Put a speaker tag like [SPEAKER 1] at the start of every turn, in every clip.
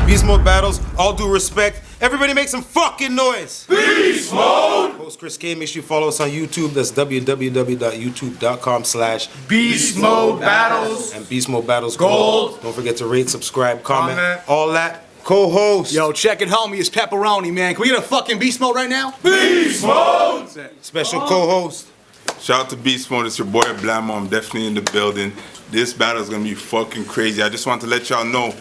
[SPEAKER 1] Beastmode battles, all due respect. Everybody make some fucking noise.
[SPEAKER 2] Beastmode!
[SPEAKER 1] Host Chris K, make sure you follow us on YouTube. That's
[SPEAKER 2] www.youtube.com/Beastmode Battles.
[SPEAKER 1] And Beastmode Battles
[SPEAKER 2] Gold.
[SPEAKER 1] Don't forget to rate, subscribe, comment. All that. Co-host.
[SPEAKER 3] Yo, check it, homie. It's Pepperoni, man. Can we get a fucking beast mode right now?
[SPEAKER 2] Beast Mode!
[SPEAKER 1] Special co-host.
[SPEAKER 4] Shout out to Beastmode. It's your boy Blammo. I'm definitely in the building. This battle is gonna be fucking crazy. I just want to let y'all know,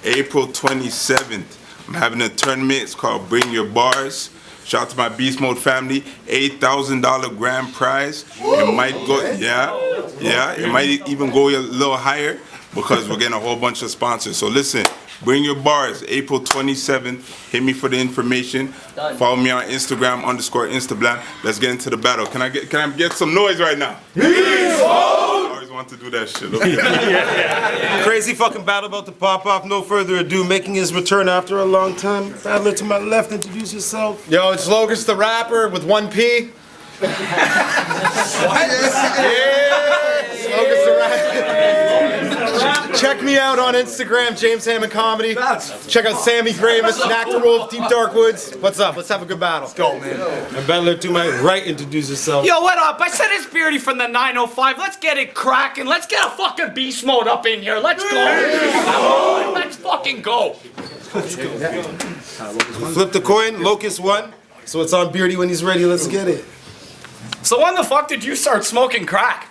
[SPEAKER 4] April 27th, I'm having a tournament. It's called Bring Your Bars. Shout out to my Beastmode family. $8,000 grand prize. It might go, it might even go a little higher because we're getting a whole bunch of sponsors. So listen, Bring Your Bars, April 27th. Hit me for the information. Follow me on Instagram _Instablam. Let's get into the battle. Can I get some noise right now? I always want to do that shit. Okay.
[SPEAKER 1] Crazy fucking battle about to pop off. No further ado, making his return after a long time. Battler to my left, introduce yourself.
[SPEAKER 3] Yo, it's Lokust the rapper with 1 P. What? Lokust the rapper. Check me out on Instagram, James Hammond Comedy. Check out Sammy Gravis, Nectar Wolf, Deep Dark Woods. What's up? Let's have a good battle. Let's go, man.
[SPEAKER 1] And battler to my right, introduce yourself.
[SPEAKER 5] Yo, what up? I said it's Beardy from the 905. Let's get it cracking. Let's get a fucking beast mode up in here. Let's go. Let's fucking go.
[SPEAKER 1] Flip the coin. Lokust won. So it's on Beardy when he's ready. Let's get it.
[SPEAKER 5] So when the fuck did you start smoking crack?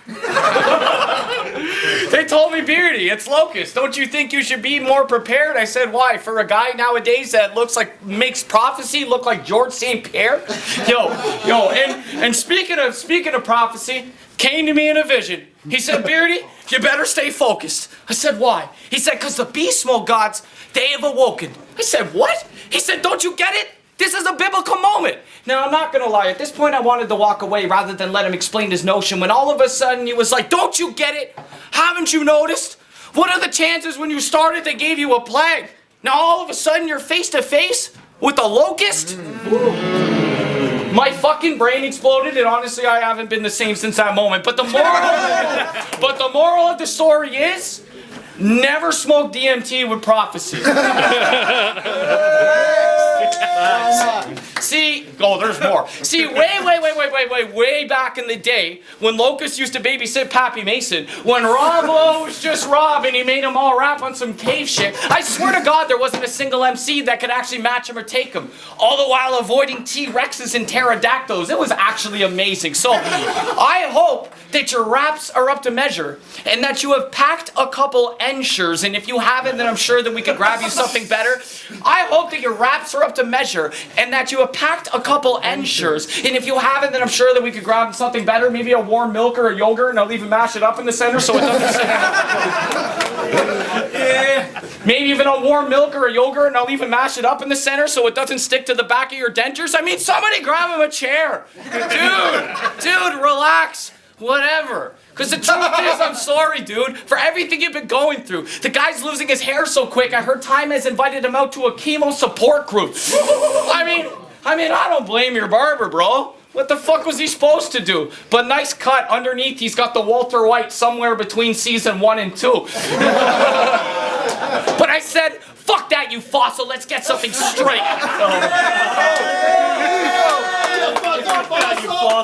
[SPEAKER 5] They told me, Beardy, it's Lokust. Don't you think you should be more prepared? I said, why? For a guy nowadays that makes prophecy look like George St. Pierre? Yo, and speaking of prophecy, came to me in a vision. He said, Beardy, you better stay focused. I said, why? He said, because the beast mode gods, they have awoken. I said, what? He said, don't you get it? This is a biblical moment. Now, I'm not gonna lie, at this point I wanted to walk away rather than let him explain his notion when all of a sudden he was like, don't you get it? Haven't you noticed? What are the chances when you started they gave you a plague? Now all of a sudden you're face to face with a locust? My fucking brain exploded, and honestly I haven't been the same since that moment. But the moral of the story is, never smoke DMT with prophecy. See, there's more. See, way back in the day, when Lokust used to babysit Pappy Mason, when Rob was just Rob and he made them all rap on some cave shit, I swear to God there wasn't a single MC that could actually match him or take him, all the while avoiding T-Rexes and pterodactyls. It was actually amazing. So, I hope that your raps are up to measure, and that you have packed a couple ensures, and if you haven't, then I'm sure that we could grab you something better. I hope that your raps are up to measure, and that you have packed a couple ensures, and if you haven't, then I'm sure that we could grab something better, maybe a warm milk or a yogurt, and I'll even mash it up in the center so it doesn't maybe even a warm milk or a yogurt, and I'll even mash it up in the center so it doesn't stick to the back of your dentures. I mean, somebody grab him a chair. Dude, relax. Whatever. Because the truth is, I'm sorry, dude, for everything you've been going through. The guy's losing his hair so quick, I heard Time has invited him out to a chemo support group. I mean, I don't blame your barber, bro. What the fuck was he supposed to do? But nice cut. Underneath, he's got the Walter White somewhere between season 1 and 2. But I said, fuck that, you fossil. Let's get something straight.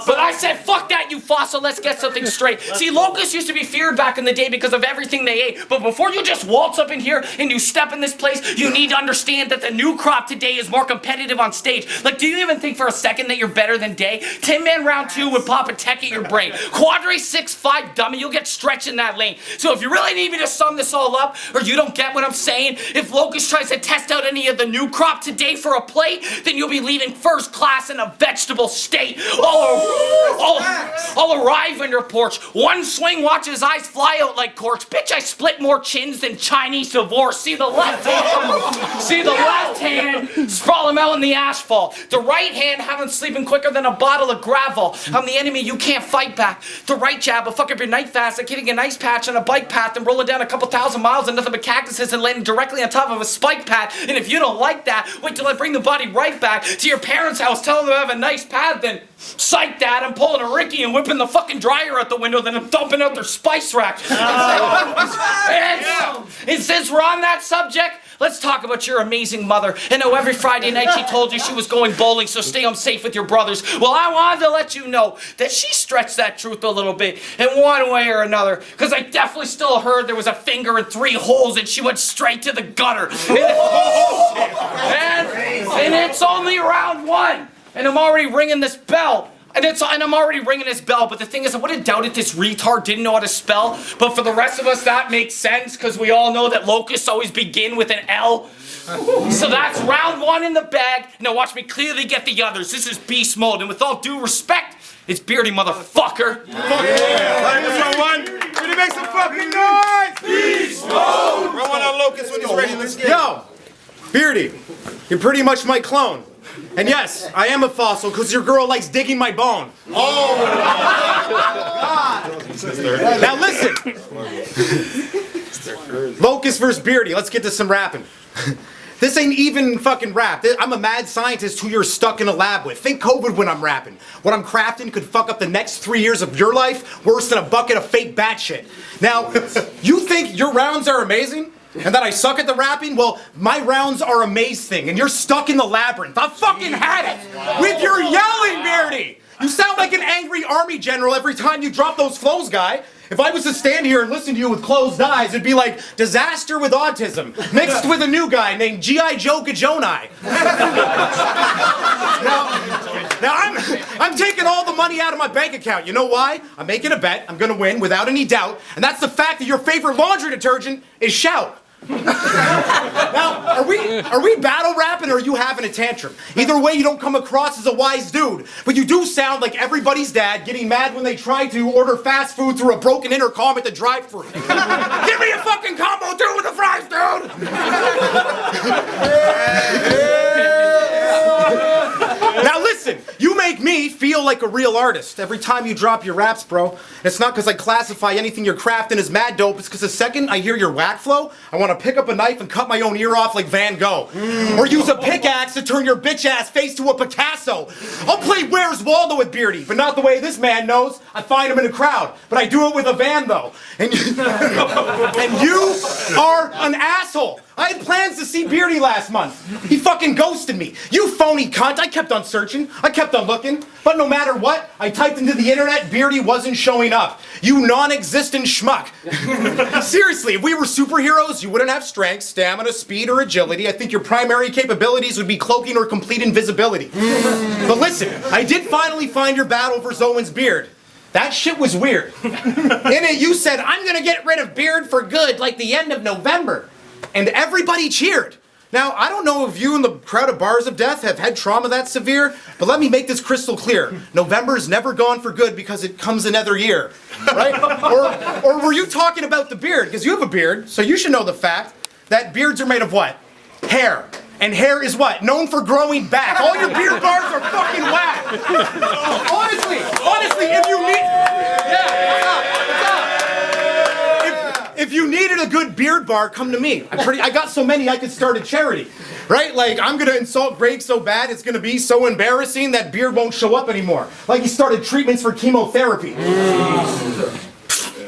[SPEAKER 5] But I said, fuck that, you fossil, let's get something straight. See, Lokust used to be feared back in the day because of everything they ate. But before you just waltz up in here and you step in this place, you need to understand that the new crop today is more competitive on stage. Like, do you even think for a second that you're better than Day? 10-man round 2 would pop a tech at your brain. Quadre 6'5", dummy, you'll get stretched in that lane. So if you really need me to sum this all up, or you don't get what I'm saying, if Lokust tries to test out any of the new crop today for a plate, then you'll be leaving first class in a vegetable state. I'll arrive on your porch. One swing, watch his eyes fly out like corks. Bitch, I split more chins than Chinese divorce. See the left hand, sprawl him out in the asphalt. The right hand, have him sleeping quicker than a bottle of gravel. I'm the enemy you can't fight back. The right jab will fuck up your night fast like hitting an ice patch on a bike path and rolling down a couple thousand miles and nothing but cactuses and landing directly on top of a spike pad. And if you don't like that, wait till I bring the body right back to your parents' house, tell them to have a nice pad, then psych that, I'm pulling a Ricky and whipping the fucking dryer out the window, then I'm dumping out their spice rack. And since we're on that subject, let's talk about your amazing mother. And how every Friday night she told you she was going bowling, so stay home safe with your brothers. Well, I wanted to let you know that she stretched that truth a little bit in one way or another, because I definitely still heard there was a finger in 3 holes and she went straight to the gutter. And it's only round 1, and I'm already ringing this bell. And I'm already ringing his bell, but the thing is, I would have doubted this retard didn't know how to spell. But for the rest of us, that makes sense, because we all know that locusts always begin with an L. So that's round 1 in the bag. Now watch me clearly get the others. This is beast mode, and with all due respect, it's Beardy, motherfucker.
[SPEAKER 1] Round 1. Ready, make some fucking noise.
[SPEAKER 2] Beast Mode!
[SPEAKER 1] Round 1 on Lokust when he's ready. Let's get it.
[SPEAKER 3] Yo, Beardy, you're pretty much my clone. And yes, I am a fossil because your girl likes digging my bone. Oh! Now listen. Lokust versus Beardy. Let's get to some rapping. This ain't even fucking rap. I'm a mad scientist who you're stuck in a lab with. Think COVID when I'm rapping. What I'm crafting could fuck up the next 3 years of your life worse than a bucket of fake bat shit. Now, you think your rounds are amazing? And that I suck at the rapping? Well, my rounds are amazing, and you're stuck in the labyrinth. I fucking had it! With your yelling, Beardy! You sound like an angry army general every time you drop those flows, guy. If I was to stand here and listen to you with closed eyes, it'd be like disaster with autism, mixed with a new guy named G.I. Joe Gajonai. Now I'm taking all the money out of my bank account. You know why? I'm making a bet. I'm gonna win without any doubt, and that's the fact that your favorite laundry detergent is Shout. Now, are we battle rapping or are you having a tantrum? Either way, you don't come across as a wise dude, but you do sound like everybody's dad getting mad when they try to order fast food through a broken intercom at the drive-thru. Give me a fucking combo too with the fries, dude! Now listen, you make me feel like a real artist every time you drop your raps, bro. It's not because I classify anything you're crafting as mad dope, it's because the second I hear your whack flow, I want to pick up a knife and cut my own ear off like Van Gogh. Or use a pickaxe to turn your bitch ass face to a Picasso. I'll play Where's Waldo with Beardy, but not the way this man knows. I find him in a crowd, but I do it with a van though. And you are an asshole. I had plans to see Beardy last month. He fucking ghosted me. You phony cunt. I kept on searching. I kept on looking. But no matter what, I typed into the internet, Beardy wasn't showing up. You non-existent schmuck. Seriously, if we were superheroes, you wouldn't have strength, stamina, speed, or agility. I think your primary capabilities would be cloaking or complete invisibility. But listen, I did finally find your battle for Zoen's beard. That shit was weird. In it, you said, I'm gonna get rid of beard for good, like the end of November. And everybody cheered. Now, I don't know if you and the crowd of Bars of Death have had trauma that severe, but let me make this crystal clear. November's never gone for good because it comes another year, right? Or were you talking about the beard? Because you have a beard, so you should know the fact that beards are made of what? Hair. And hair is what? Known for growing back. All your beard bars are fucking whack. Honestly, if you need... If you needed a good beard bar, come to me. I got so many I could start a charity, right? Like, I'm gonna insult Greg so bad it's gonna be so embarrassing that beard won't show up anymore. Like he started treatments for chemotherapy.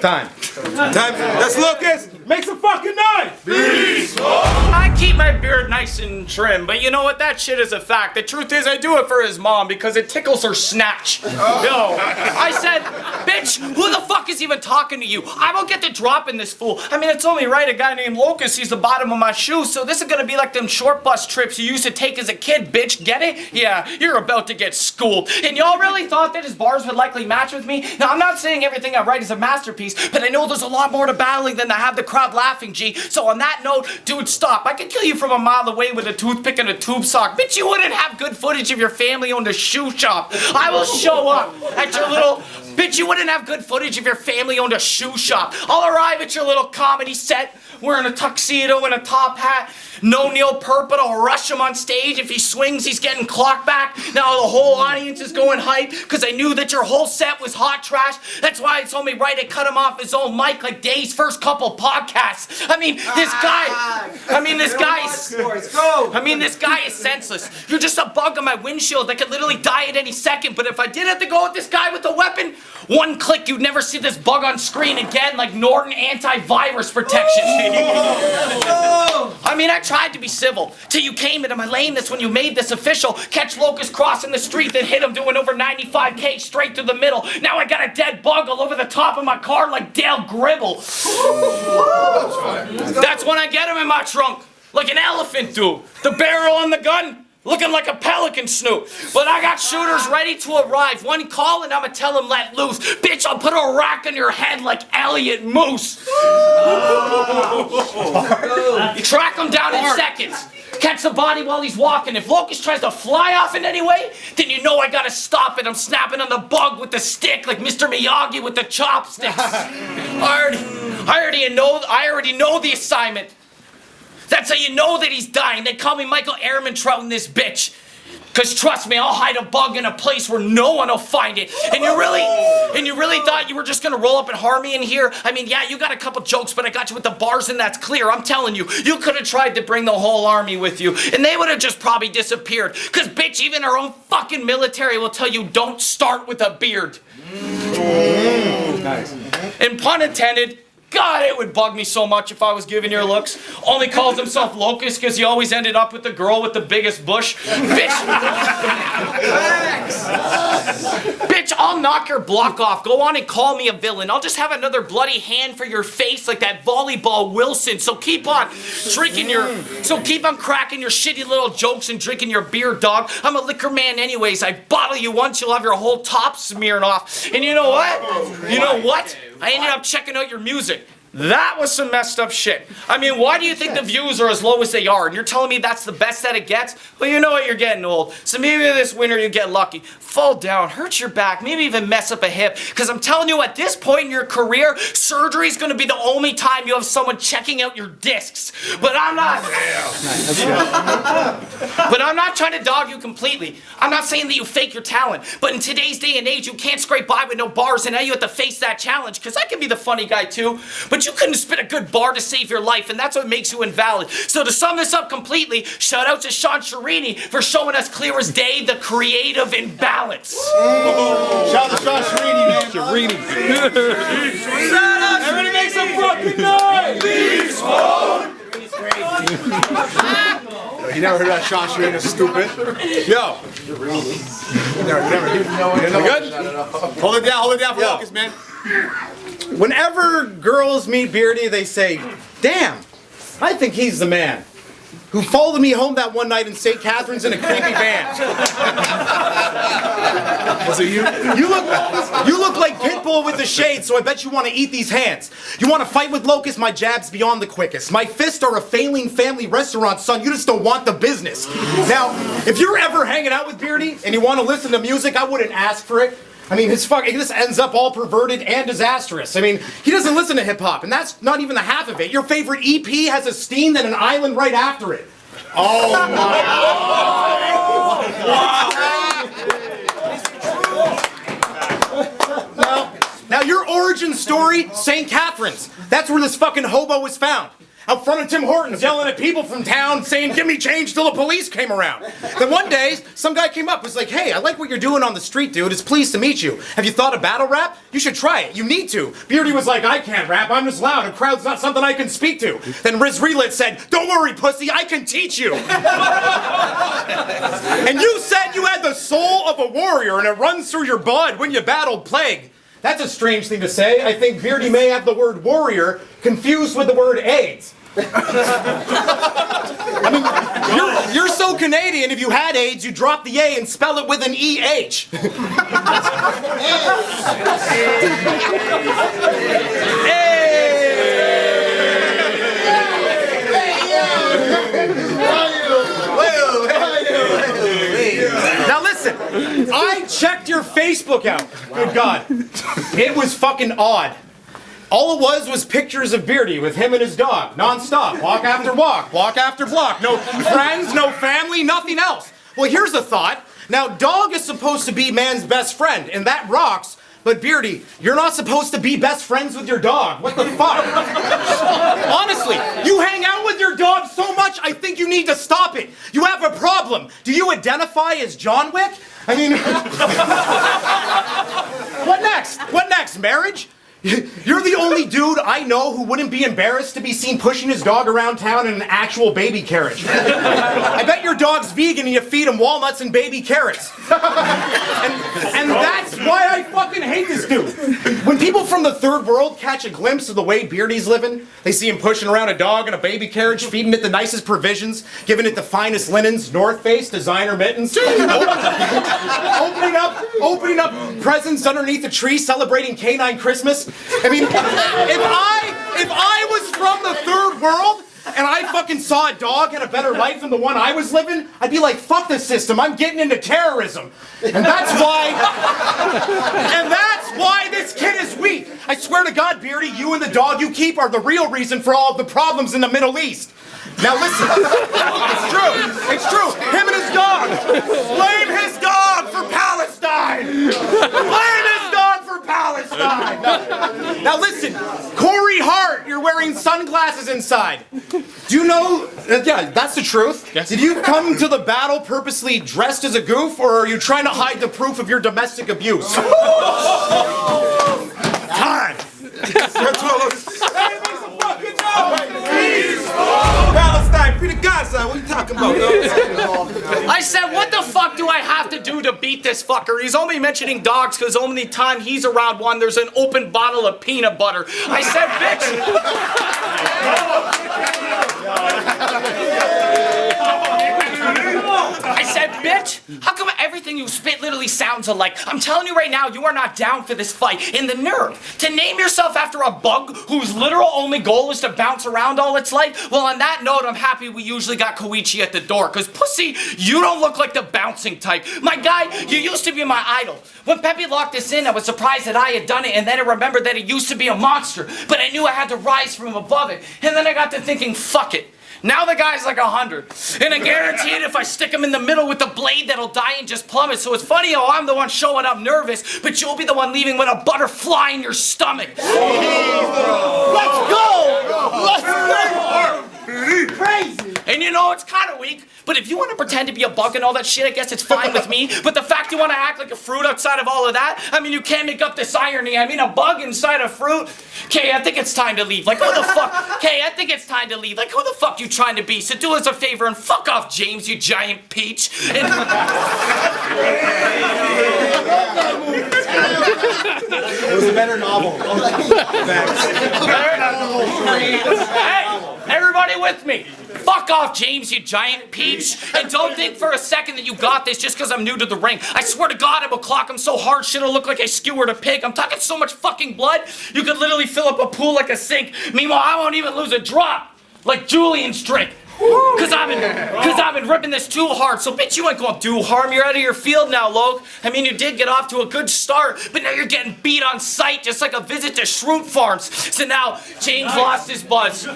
[SPEAKER 3] Time.
[SPEAKER 1] That's Lokust. Make some fucking noise.
[SPEAKER 2] Beast Mode!
[SPEAKER 5] I keep my beard nice and trim, but you know what? That shit is a fact. The truth is, I do it for his mom because it tickles her snatch. Yo, I said, bitch, who the fuck is even talking to you? I won't get to drop in this fool. I mean, it's only right a guy named Lokust sees the bottom of my shoes, so this is gonna be like them short bus trips you used to take as a kid, bitch. Get it? Yeah, you're about to get schooled. And y'all really thought that his bars would likely match with me? Now, I'm not saying everything I write is a masterpiece, but I know there's a lot more to battling than to have the crowd laughing, G. So on that note, dude, stop. I could kill you from a mile away with a toothpick and a tube sock. Bitch, you wouldn't have good footage of your family owned a shoe shop. I will show up at your little... Bitch, you wouldn't have good footage if your family owned a shoe shop. I'll arrive at your little comedy set wearing a tuxedo and a top hat. No Neil Peart, but I'll rush him on stage. If he swings, he's getting clocked back. Now the whole audience is going hype because I knew that your whole set was hot trash. That's why it's only right to cut him off his own mic like Dave's first couple podcasts. I mean, this guy is senseless. You're just a bug on my windshield that could literally die at any second. But if I did have to go with this guy with a weapon, one click, you'd never see this bug on screen again, like Norton antivirus protection. I mean, mean, I tried to be civil till you came into my lane. That's when you made this official. Catch Lokust crossing the street, then hit him doing over 95K straight through the middle. Now I got a dead bug all over the top of my car like Dale Gribble. That's when I get him in my trunk, like an elephant do. The barrel on the gun, looking like a pelican snoot. But I got shooters ready to arrive. One call and I'ma tell him let loose. Bitch, I'll put a rack on your head like Elliot Moose. You track him down in seconds. Catch the body while he's walking. If Lokust tries to fly off in any way, then you know I gotta stop it. I'm snapping on the bug with the stick like Mr. Miyagi with the chopsticks. I already know the assignment. That's how you know that he's dying. They call me Michael Ehrmantraut in this bitch. Cause trust me, I'll hide a bug in a place where no one will find it. And you really thought you were just gonna roll up and harm me in here? I mean, yeah, you got a couple jokes, but I got you with the bars and that's clear. I'm telling you, you could have tried to bring the whole army with you and they would have just probably disappeared. Cause bitch, even our own fucking military will tell you don't start with a beard.
[SPEAKER 3] Nice.
[SPEAKER 5] And pun intended, God, it would bug me so much if I was giving your looks. Only calls himself Lokust because he always ended up with the girl with the biggest bush. Bitch. Bitch, I'll knock your block off. Go on and call me a villain. I'll just have another bloody hand for your face like that volleyball Wilson. So keep on cracking your shitty little jokes and drinking your beer, dog. I'm a liquor man anyways. I bottle you once, you'll have your whole top smearing off. And you know what? I ended up checking out your music. That was some messed up shit. I mean, why do you think the views are as low as they are? And you're telling me that's the best that it gets? Well, you know what? You're getting old. So maybe this winter you get lucky. Fall down, hurt your back, maybe even mess up a hip. Because I'm telling you, at this point in your career, surgery is going to be the only time you have someone checking out your discs. But I'm not... But I'm not trying to dog you completely. I'm not saying that you fake your talent. But in today's day and age, you can't scrape by with no bars, and now you have to face that challenge. Because I can be the funny guy too. But you couldn't spit a good bar to save your life, and that's what makes you invalid. So to sum this up completely, shout out to Sean Sherini for showing us clear as day the creative imbalance.
[SPEAKER 3] Shout out to Sean Sherini, man. Sherini.
[SPEAKER 2] Everybody make some fucking noise! Beastmode!
[SPEAKER 3] You never heard that Sean Sherini, stupid. Yo. You good? Hold it down for Lokust, man. Whenever girls meet Beardy, they say, damn, I think he's the man who followed me home that one night in St. Catharines in a creepy van. Was it you? You look like Pitbull with the shades, so I bet you want to eat these hands. You want to fight with Lokust? My jab's beyond the quickest. My fists are a failing family restaurant, son. You just don't want the business. Now, if you're ever hanging out with Beardy and you want to listen to music, I wouldn't ask for it. I mean, he just ends up all perverted and disastrous. I mean, he doesn't listen to hip-hop, and that's not even the half of it. Your favorite EP has a Steen and an island right after it. Oh, my God. Now, your origin story, St. Catharines. That's where this fucking hobo was found. Out front of Tim Hortons, yelling at people from town, saying, give me change till the police came around. Then one day, some guy came up, was like, hey, I like what you're doing on the street, dude. It's pleased to meet you. Have you thought of battle rap? You should try it. You need to. Beardy was like, I can't rap. I'm just loud. A crowd's not something I can speak to. Then Riz Relit said, don't worry, pussy. I can teach you. And you said you had the soul of a warrior and it runs through your blood when you battled plague. That's a strange thing to say. I think Beardy may have the word warrior confused with the word AIDS. I mean, you're so Canadian, if you had AIDS, you drop the A and spell it with an E-H. Now listen, I checked your Facebook out. Good God. It was fucking odd. All it was pictures of Beardy with him and his dog, non-stop, walk after walk, block after block. No friends, no family, nothing else. Well, here's a thought. Now, dog is supposed to be man's best friend, and that rocks, but Beardy, you're not supposed to be best friends with your dog. What the fuck? Honestly, you hang out with your dog so much, I think you need to stop it. You have a problem. Do you identify as John Wick? I mean, what next? What next? Marriage? You're the only dude I know who wouldn't be embarrassed to be seen pushing his dog around town in an actual baby carriage. I bet your dog's vegan and you feed him walnuts and baby carrots. And that's why I fucking hate this dude. When people from the third world catch a glimpse of the way Beardy's living, they see him pushing around a dog in a baby carriage, feeding it the nicest provisions, giving it the finest linens, North Face, designer mittens, opening up presents underneath the tree, celebrating canine Christmas. I mean, if I was from the third world and I fucking saw a dog had a better life than the one I was living, I'd be like, fuck the system, I'm getting into terrorism. And that's why this kid is weak. I swear to God, Beardy, you and the dog you keep are the real reason for all of the problems in the Middle East. Now listen, it's true, him and his dog. Blame his dog for Palestine. Blame his dog for Palestine. Now listen, Corey Hart, you're wearing sunglasses inside. Do you know, yeah, that's the truth. Yes. Did you come to the battle purposely dressed as a goof, or are you trying to hide the proof of your domestic abuse? Time.
[SPEAKER 1] Palestine, free the Gaza. What are you talking about,
[SPEAKER 5] I said, what the fuck do I have to do to beat this fucker? He's only mentioning dogs because only time he's around one, there's an open bottle of peanut butter. I said, bitch, how come everything you spit literally sounds alike? I'm telling you right now, you are not down for this fight. And the nerve to name yourself after a bug whose literal only goal is to bounce around all its life? Well, on that note, I'm happy we usually got Koichi at the door, because pussy, you don't look like the bouncing type. My guy, you used to be my idol. When Pepe locked us in, I was surprised that I had done it, and then I remembered that it used to be a monster, but I knew I had to rise from above it. And then I got to thinking, fuck it. Now the guy's like 100, and I guarantee it, if I stick him in the middle with the blade, that'll die and just plummet. So it's funny how I'm the one showing up nervous, but you'll be the one leaving with a butterfly in your stomach.
[SPEAKER 3] Let's go! Let's go! Crazy!
[SPEAKER 5] And you know, it's kind of weak, but if you want to pretend to be a bug and all that shit, I guess it's fine with me. But the fact you want to act like a fruit outside of all of that, I mean, you can't make up this irony. I mean, a bug inside a fruit? Okay, I think it's time to leave. Like, who the fuck? Okay, I think it's time to leave. Like, who the fuck you trying to be? So do us a favor and fuck off, James, you giant peach. And...
[SPEAKER 3] It was a better novel.
[SPEAKER 5] Hey, everybody with me. Fuck off, James, you giant peach. And don't think for a second that you got this just because I'm new to the ring. I swear to God, I will clock him so hard shit'll look like I skewered a pig. I'm talking so much fucking blood, you could literally fill up a pool like a sink. Meanwhile, I won't even lose a drop, like Julian's drink. Cause I've been ripping this too hard. So bitch, you ain't gonna do harm. You're out of your field now, Loke. I mean, you did get off to a good start, but now you're getting beat on sight, just like a visit to Shroot Farms. So now James lost his buzz.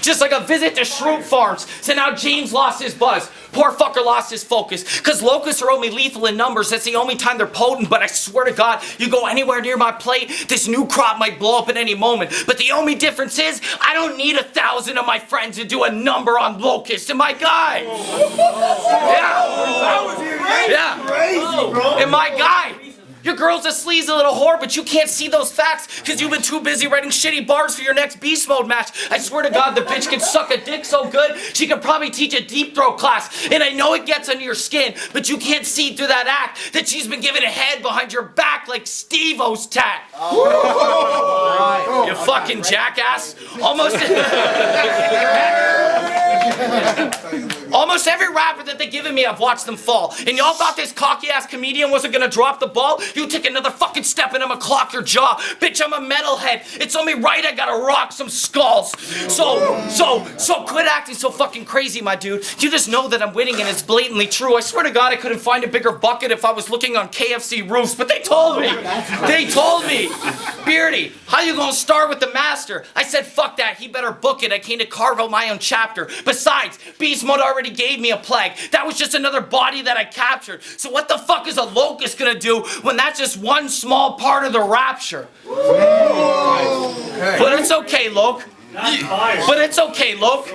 [SPEAKER 5] Just like a visit to Shroot Farms. So now James lost his buzz. Poor fucker lost his focus. Cause locusts are only lethal in numbers. That's the only time they're potent. But I swear to God, you go anywhere near my plate, this new crop might blow up at any moment. But the only difference is, I don't need 1,000 of my friends to do a number on Lokust. And my guy. Yeah.
[SPEAKER 2] Crazy, bro.
[SPEAKER 5] And my guy. Your girl's a sleazy little whore, but you can't see those facts because you've been too busy writing shitty bars for your next Beastmode match. I swear to God, the bitch can suck a dick so good, she could probably teach a deep throat class. And I know it gets under your skin, but you can't see through that act that she's been giving a head behind your back like Steve-O's tat. You fucking jackass. Almost every rapper that they've given me, I've watched them fall. And y'all thought this cocky-ass comedian wasn't gonna drop the ball? You take another fucking step and I'ma clock your jaw. Bitch, I'm a metalhead. It's only right I gotta rock some skulls. So quit acting so fucking crazy, my dude. You just know that I'm winning and it's blatantly true. I swear to God, I couldn't find a bigger bucket if I was looking on KFC roofs, but they told me. They told me. Beardy, how you gonna start with the master? I said, fuck that, he better book it. I came to carve out my own chapter. Besides, Beastmode already gave me a plague. That was just another body that I captured. So what the fuck is a Lokust gonna do when that's just one small part of the rapture? But it's okay, Loke. But it's okay, Loke.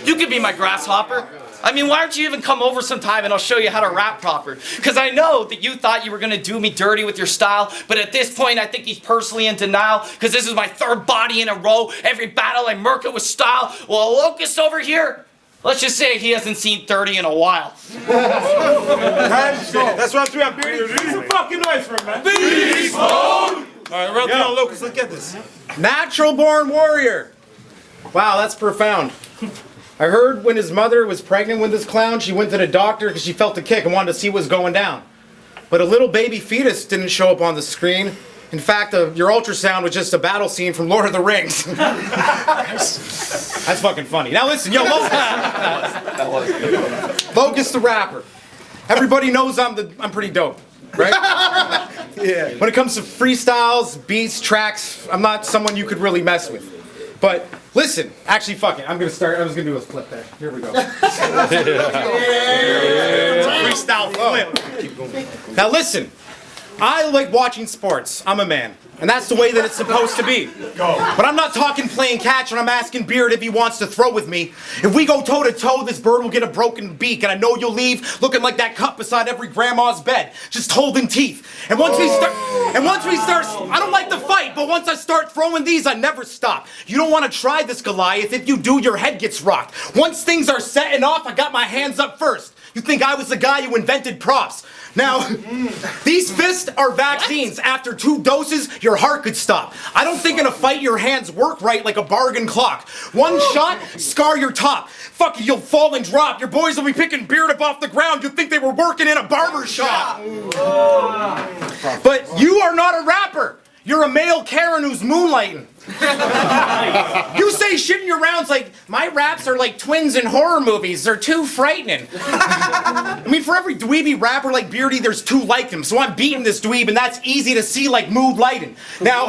[SPEAKER 5] You can be my grasshopper. I mean, why don't you even come over sometime and I'll show you how to rap proper? Because I know that you thought you were going to do me dirty with your style, but at this point, I think he's personally in denial because this is my third body in a row. Every battle I murk it with style. Well, Lokust over here, let's just say he hasn't seen 30 in a while.
[SPEAKER 1] That's round 3 on Beardy. Make some fucking noise for him, man. Beastmode! Alright, round 3 on Lokust. Let's get this.
[SPEAKER 3] Natural born warrior. Wow, that's profound. I heard when his mother was pregnant with this clown, she went to the doctor because she felt the kick and wanted to see what was going down. But a little baby fetus didn't show up on the screen. In fact, your ultrasound was just a battle scene from Lord of the Rings. That's fucking funny. Now listen, yo, Lokust the rapper. Everybody knows I'm pretty dope, right? Yeah. When it comes to freestyles, beats, tracks, I'm not someone you could really mess with. But listen, actually, fuck it. I was gonna do a flip there. Here we go. Freestyle flip. Now listen, I like watching sports. I'm a man. And that's the way that it's supposed to be. But I'm not talking playing catch when I'm asking Beard if he wants to throw with me. If we go toe to toe, this bird will get a broken beak, and I know you'll leave looking like that cup beside every grandma's bed, just holding teeth. And once we start, I don't like to fight, but once I start throwing these, I never stop. You don't want to try this, Goliath. If you do, your head gets rocked. Once things are setting off, I got my hands up first. You think I was the guy who invented props. Now, these fists are vaccines. After 2 doses, your heart could stop. I don't think in a fight your hands work right like a bargain clock. 1 shot, scar your top. Fuck you, you'll fall and drop. Your boys will be picking Beard up off the ground. You'd think they were working in a barber shop. But you are not a rapper. You're a male Karen who's moonlighting. You say shit in your rounds like, my raps are like twins in horror movies. They're too frightening. I mean, for every dweeby rapper like Beardy, there's 2 like him. So I'm beating this dweeb, and that's easy to see like mood lighting. Now,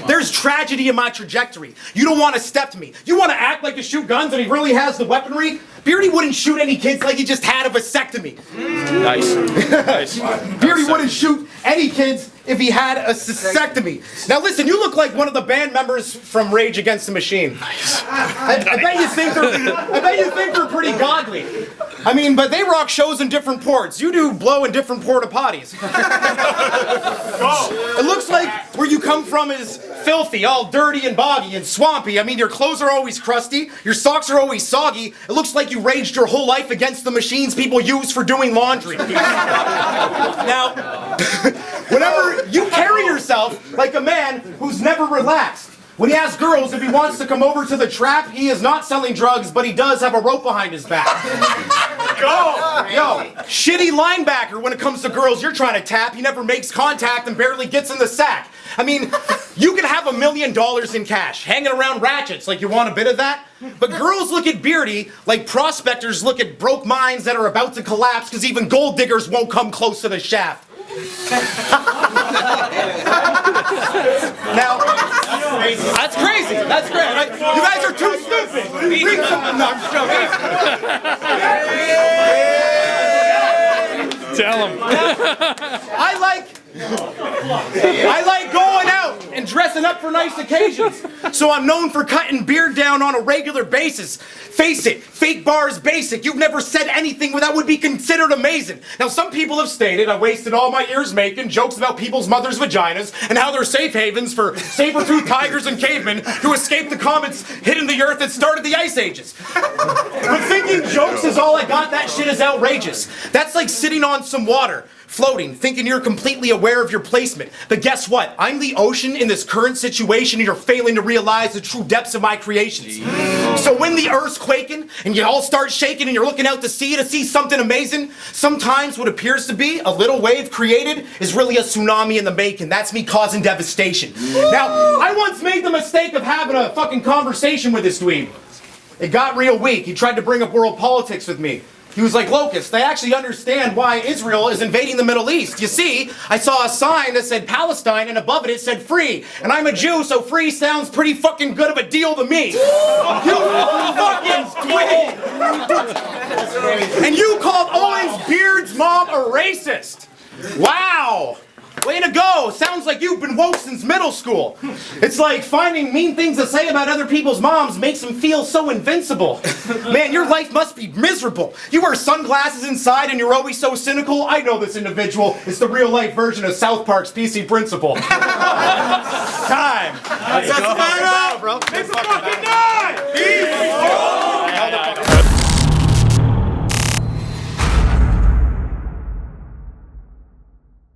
[SPEAKER 3] there's tragedy in my trajectory. You don't want to step to me. You want to act like to shoot guns and he really has the weaponry? Beardy wouldn't shoot any kids like he just had a vasectomy. Nice. Beardy wouldn't shoot any kids if he had a cystectomy. Now listen, you look like one of the band members from Rage Against the Machine. Nice. I bet you think they're pretty godly. I mean, but they rock shows in different ports. You do blow in different porta potties. It looks like where you come from is filthy, all dirty and boggy and swampy. I mean, your clothes are always crusty, your socks are always soggy. It looks like you raged your whole life against the machines people use for doing laundry. Now, whenever you carry yourself like a man who's never relaxed. When he asks girls if he wants to come over to the trap, he is not selling drugs, but he does have a rope behind his back. Yo, shitty linebacker when it comes to girls you're trying to tap. He never makes contact and barely gets in the sack. I mean, you can have $1 million in cash, hanging around ratchets like you want a bit of that. But girls look at Beardy like prospectors look at broke mines that are about to collapse because even gold diggers won't come close to the shaft. Now, that's crazy. That's great. You guys are too stupid. Read something. No, I'm joking.
[SPEAKER 2] Tell him.
[SPEAKER 3] I like going out and dressing up for nice occasions. So I'm known for cutting Beard down on a regular basis. Face it, fake bars basic. You've never said anything that would be considered amazing. Now some people have stated I wasted all my years making jokes about people's mothers' vaginas and how they're safe havens for saber-toothed tigers and cavemen who escaped the comets hitting the earth that started the ice ages. But thinking jokes is all I got, that shit is outrageous. That's like sitting on some water, floating, thinking you're completely aware of your placement. But guess what? I'm the ocean in this current situation and you're failing to realize the true depths of my creations. So when the earth's quaking and you all start shaking and you're looking out to see something amazing, sometimes what appears to be a little wave created is really a tsunami in the making. That's me causing devastation. Now, I once made the mistake of having a fucking conversation with this dweeb. It got real weak. He tried to bring up world politics with me. He was like, Lokust, I actually understand why Israel is invading the Middle East. You see, I saw a sign that said Palestine and above it said free. And I'm a Jew, so free sounds pretty fucking good of a deal to me. You fucking twig! And you called Owen's Beard's mom a racist. Wow. Way to go! Sounds like you've been woke since middle school. It's like finding mean things to say about other people's moms makes them feel so invincible. Man, your life must be miserable. You wear sunglasses inside and you're always so cynical. I know this individual. It's the real life version of South Park's PC principal. Time.
[SPEAKER 1] That's the battle, bro. Make some fucking noise!